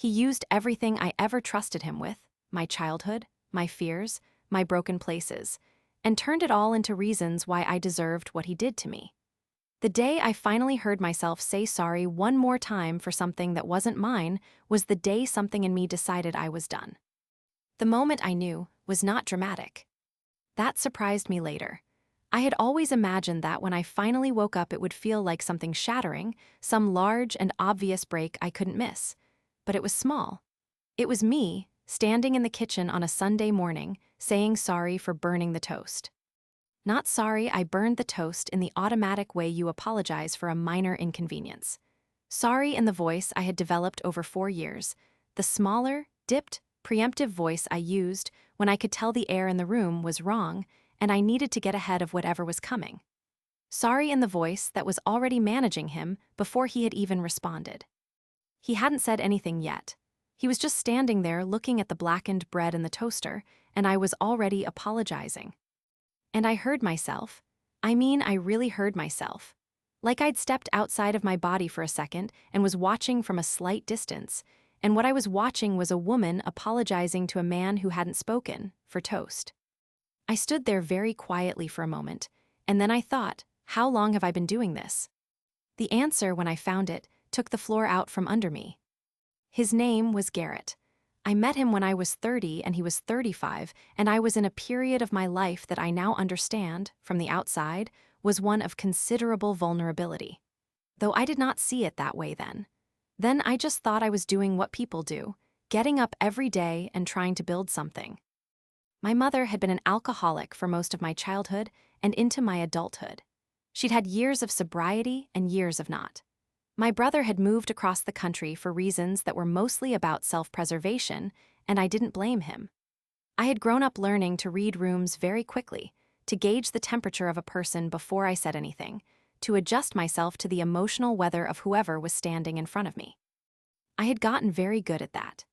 He used everything I ever trusted him with, my childhood, my fears, my broken places, and turned it all into reasons why I deserved what he did to me. The day I finally heard myself say sorry one more time for something that wasn't mine was the day something in me decided I was done. The moment I knew was not dramatic. That surprised me later. I had always imagined that when I finally woke up it would feel like something shattering, some large and obvious break I couldn't miss. But it was small. It was me, standing in the kitchen on a Sunday morning, saying sorry for burning the toast. Not sorry I burned the toast in the automatic way you apologize for a minor inconvenience. Sorry in the voice I had developed over 4 years, the smaller, dipped, preemptive voice I used when I could tell the air in the room was wrong and I needed to get ahead of whatever was coming. Sorry in the voice that was already managing him before he had even responded. He hadn't said anything yet. He was just standing there looking at the blackened bread in the toaster, and I was already apologizing. And I heard myself. I really heard myself. Like I'd stepped outside of my body for a second and was watching from a slight distance, and what I was watching was a woman apologizing to a man who hadn't spoken, for toast. I stood there very quietly for a moment, and then I thought, how long have I been doing this? The answer, when I found it, took the floor out from under me. His name was Garrett. I met him when I was 30 and he was 35, and I was in a period of my life that I now understand, from the outside, was one of considerable vulnerability. Though I did not see it that way then. Then I just thought I was doing what people do, getting up every day and trying to build something. My mother had been an alcoholic for most of my childhood and into my adulthood. She'd had years of sobriety and years of not. My brother had moved across the country for reasons that were mostly about self-preservation, and I didn't blame him. I had grown up learning to read rooms very quickly, to gauge the temperature of a person before I said anything, to adjust myself to the emotional weather of whoever was standing in front of me. I had gotten very good at that.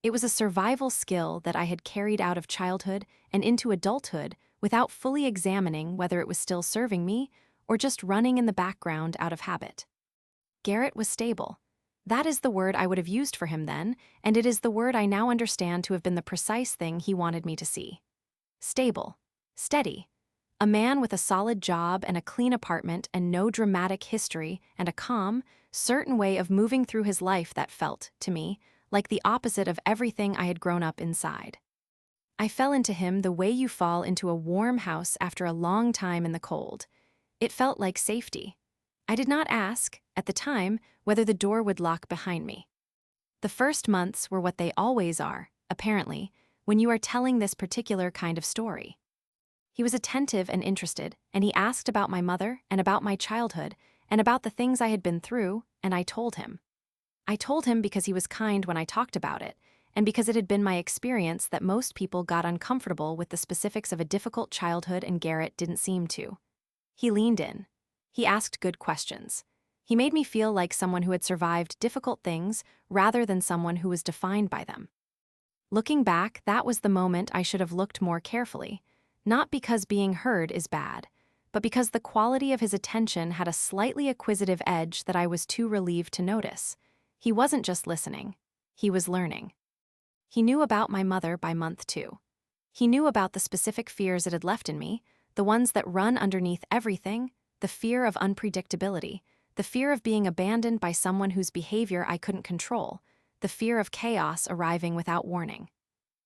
It was a survival skill that I had carried out of childhood and into adulthood without fully examining whether it was still serving me or just running in the background out of habit. Garrett was stable. That is the word I would have used for him then, and it is the word I now understand to have been the precise thing he wanted me to see. Stable. Steady. A man with a solid job and a clean apartment and no dramatic history and a calm, certain way of moving through his life that felt, to me, like the opposite of everything I had grown up inside. I fell into him the way you fall into a warm house after a long time in the cold. It felt like safety. I did not ask, at the time, whether the door would lock behind me. The first months were what they always are, apparently, when you are telling this particular kind of story. He was attentive and interested, and he asked about my mother and about my childhood and about the things I had been through, and I told him. I told him because he was kind when I talked about it, and because it had been my experience that most people got uncomfortable with the specifics of a difficult childhood and Garrett didn't seem to. He leaned in. He asked good questions. He made me feel like someone who had survived difficult things rather than someone who was defined by them. Looking back, that was the moment I should have looked more carefully, not because being heard is bad, but because the quality of his attention had a slightly acquisitive edge that I was too relieved to notice. He wasn't just listening. He was learning. He knew about my mother by month 2. He knew about the specific fears it had left in me, the ones that run underneath everything, the fear of unpredictability, the fear of being abandoned by someone whose behavior I couldn't control, the fear of chaos arriving without warning.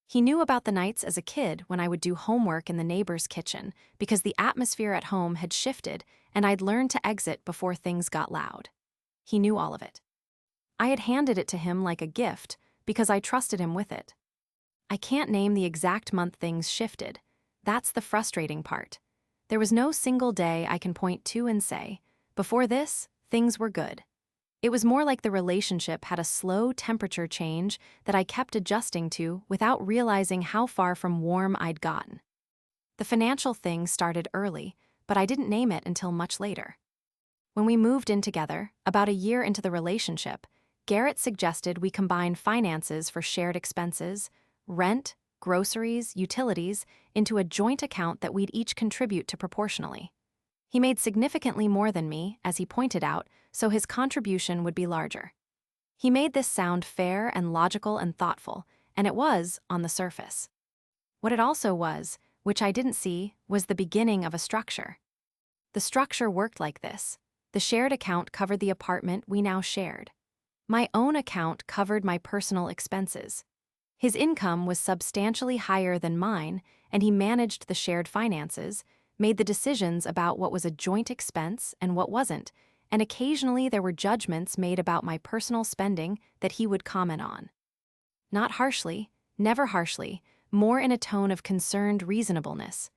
He knew about the nights as a kid when I would do homework in the neighbor's kitchen because the atmosphere at home had shifted and I'd learned to exit before things got loud. He knew all of it. I had handed it to him like a gift because I trusted him with it. I can't name the exact month things shifted. That's the frustrating part. There was no single day I can point to and say, before this, things were good. It was more like the relationship had a slow temperature change that I kept adjusting to without realizing how far from warm I'd gotten. The financial thing started early, but I didn't name it until much later. When we moved in together, about a year into the relationship, Garrett suggested we combine finances for shared expenses, rent, groceries, utilities, into a joint account that we'd each contribute to proportionally. He made significantly more than me, as he pointed out, so his contribution would be larger. He made this sound fair and logical and thoughtful, and it was, on the surface. What it also was, which I didn't see, was the beginning of a structure. The structure worked like this. The shared account covered the apartment we now shared. My own account covered my personal expenses. His income was substantially higher than mine, and he managed the shared finances, made the decisions about what was a joint expense and what wasn't, and occasionally there were judgments made about my personal spending that he would comment on. Not harshly, never harshly, more in a tone of concerned reasonableness.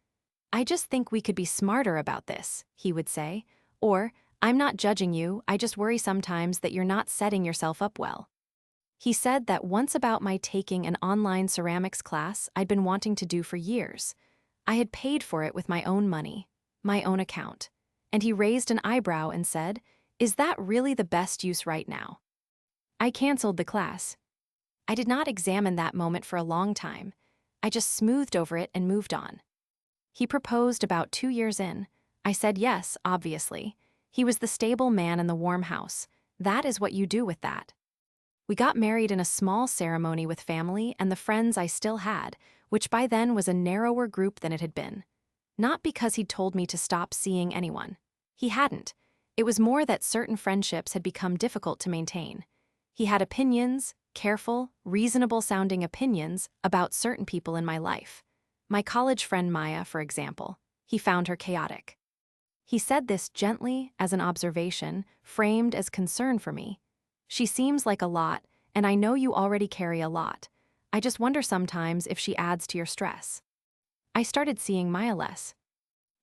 "I just think we could be smarter about this," he would say, or, "I'm not judging you, I just worry sometimes that you're not setting yourself up well." He said that once about my taking an online ceramics class I'd been wanting to do for years. I had paid for it with my own money, my own account, and he raised an eyebrow and said, "Is that really the best use right now?" I canceled the class. I did not examine that moment for a long time. I just smoothed over it and moved on. He proposed about 2 years in. I said yes, obviously. He was the stable man in the warm house. That is what you do with that. We got married in a small ceremony with family and the friends I still had, which by then was a narrower group than it had been. Not because he'd told me to stop seeing anyone. He hadn't. It was more that certain friendships had become difficult to maintain. He had opinions, careful, reasonable-sounding opinions about certain people in my life. My college friend Maya, for example. He found her chaotic. He said this gently, as an observation, framed as concern for me. "She seems like a lot, and I know you already carry a lot. I just wonder sometimes if she adds to your stress." I started seeing Maya less.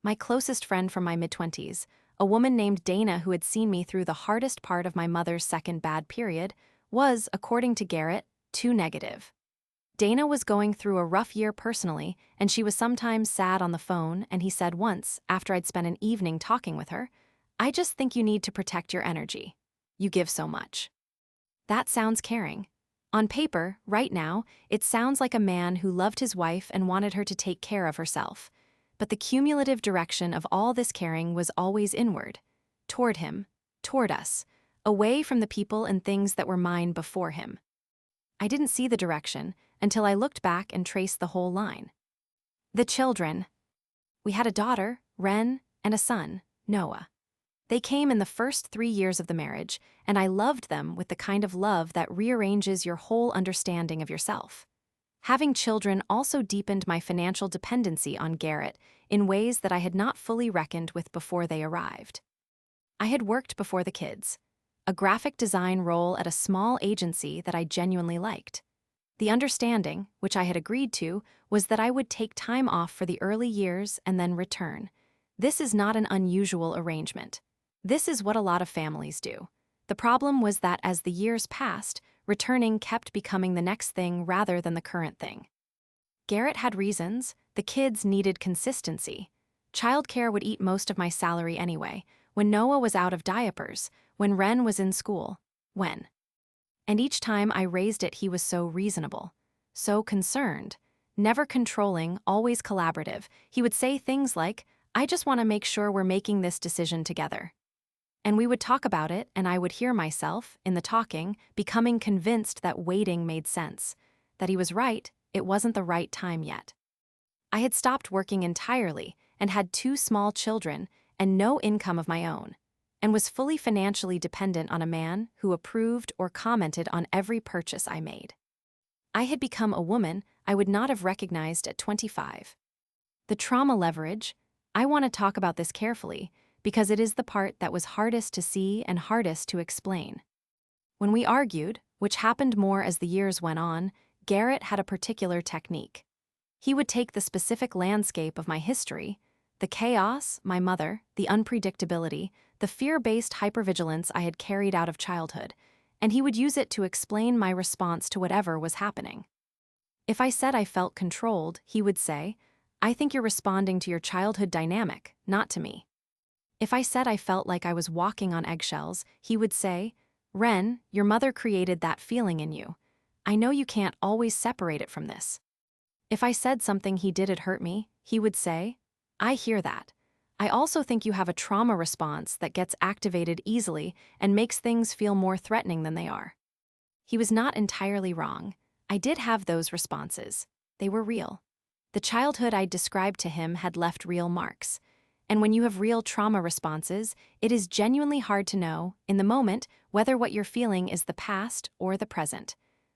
My closest friend from my mid-20s, a woman named Dana who had seen me through the hardest part of my mother's second bad period, was, according to Garrett, too negative. Dana was going through a rough year personally, and she was sometimes sad on the phone, and he said once, after I'd spent an evening talking with her, "I just think you need to protect your energy. You give so much." That sounds caring. On paper, right now, it sounds like a man who loved his wife and wanted her to take care of herself. But the cumulative direction of all this caring was always inward. Toward him, toward us, away from the people and things that were mine before him. I didn't see the direction until I looked back and traced the whole line. The children. We had a daughter, Ren, and a son, Noah. They came in the first 3 years of the marriage, and I loved them with the kind of love that rearranges your whole understanding of yourself. Having children also deepened my financial dependency on Garrett in ways that I had not fully reckoned with before they arrived. I had worked before the kids, a graphic design role at a small agency that I genuinely liked. The understanding, which I had agreed to, was that I would take time off for the early years and then return. This is not an unusual arrangement. This is what a lot of families do. The problem was that as the years passed, returning kept becoming the next thing rather than the current thing. Garrett had reasons. The kids needed consistency. Childcare would eat most of my salary anyway, when Noah was out of diapers, when Ren was in school, when. And each time I raised it, he was so reasonable, so concerned, never controlling, always collaborative. He would say things like, "I just want to make sure we're making this decision together." And we would talk about it, and I would hear myself, in the talking, becoming convinced that waiting made sense, that he was right, it wasn't the right time yet. I had stopped working entirely and had 2 small children and no income of my own, and was fully financially dependent on a man who approved or commented on every purchase I made. I had become a woman I would not have recognized at 25. The trauma leverage, I want to talk about this carefully because it is the part that was hardest to see and hardest to explain. When we argued, which happened more as the years went on, Garrett had a particular technique. He would take the specific landscape of my history, the chaos, my mother, the unpredictability, the fear-based hypervigilance I had carried out of childhood, and he would use it to explain my response to whatever was happening. If I said I felt controlled, he would say, "I think you're responding to your childhood dynamic, not to me." If I said I felt like I was walking on eggshells, he would say, "Ren, your mother created that feeling in you. I know you can't always separate it from this." If I said something he did it hurt me, he would say, "I hear that. I also think you have a trauma response that gets activated easily and makes things feel more threatening than they are." He was not entirely wrong. I did have those responses. They were real. The childhood I described to him had left real marks. And when you have real trauma responses, it is genuinely hard to know, in the moment, whether what you're feeling is the past or the present,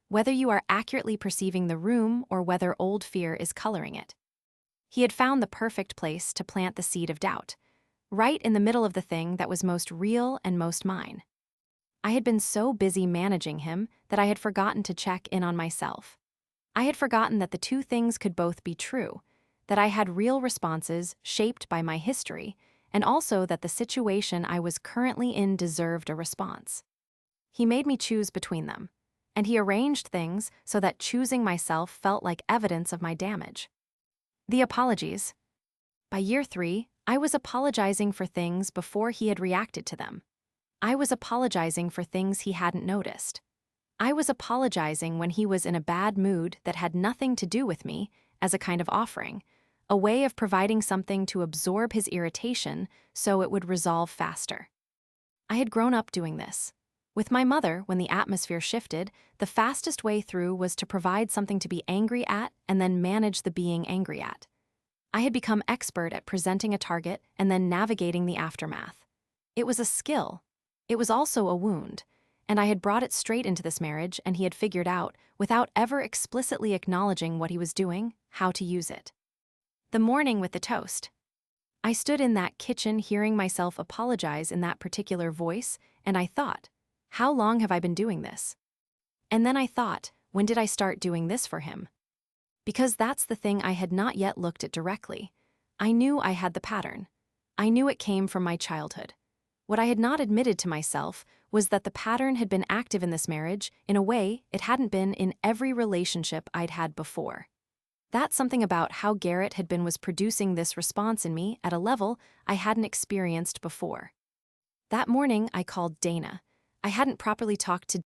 whether you are accurately perceiving the room or whether old fear is coloring it. He had found the perfect place to plant the seed of doubt, right in the middle of the thing that was most real and most mine. I had been so busy managing him that I had forgotten to check in on myself. I had forgotten that the two things could both be true, that I had real responses shaped by my history, and also that the situation I was currently in deserved a response. He made me choose between them, and he arranged things so that choosing myself felt like evidence of my damage. The apologies. By year 3, I was apologizing for things before he had reacted to them. I was apologizing for things he hadn't noticed. I was apologizing when he was in a bad mood that had nothing to do with me, as a kind of offering, a way of providing something to absorb his irritation so it would resolve faster. I had grown up doing this. With my mother, when the atmosphere shifted, the fastest way through was to provide something to be angry at and then manage the being angry at. I had become expert at presenting a target and then navigating the aftermath. It was a skill. It was also a wound, and I had brought it straight into this marriage, and he had figured out, without ever explicitly acknowledging what he was doing, how to use it. The morning with the toast. I stood in that kitchen hearing myself apologize in that particular voice, and I thought, how long have I been doing this? And then I thought, when did I start doing this for him? Because that's the thing I had not yet looked at directly. I knew I had the pattern. I knew it came from my childhood. What I had not admitted to myself was that the pattern had been active in this marriage in a way it hadn't been in every relationship I'd had before. That something about how Garrett had been was producing this response in me at a level I hadn't experienced before. That morning, I called Dana. I hadn't properly talked to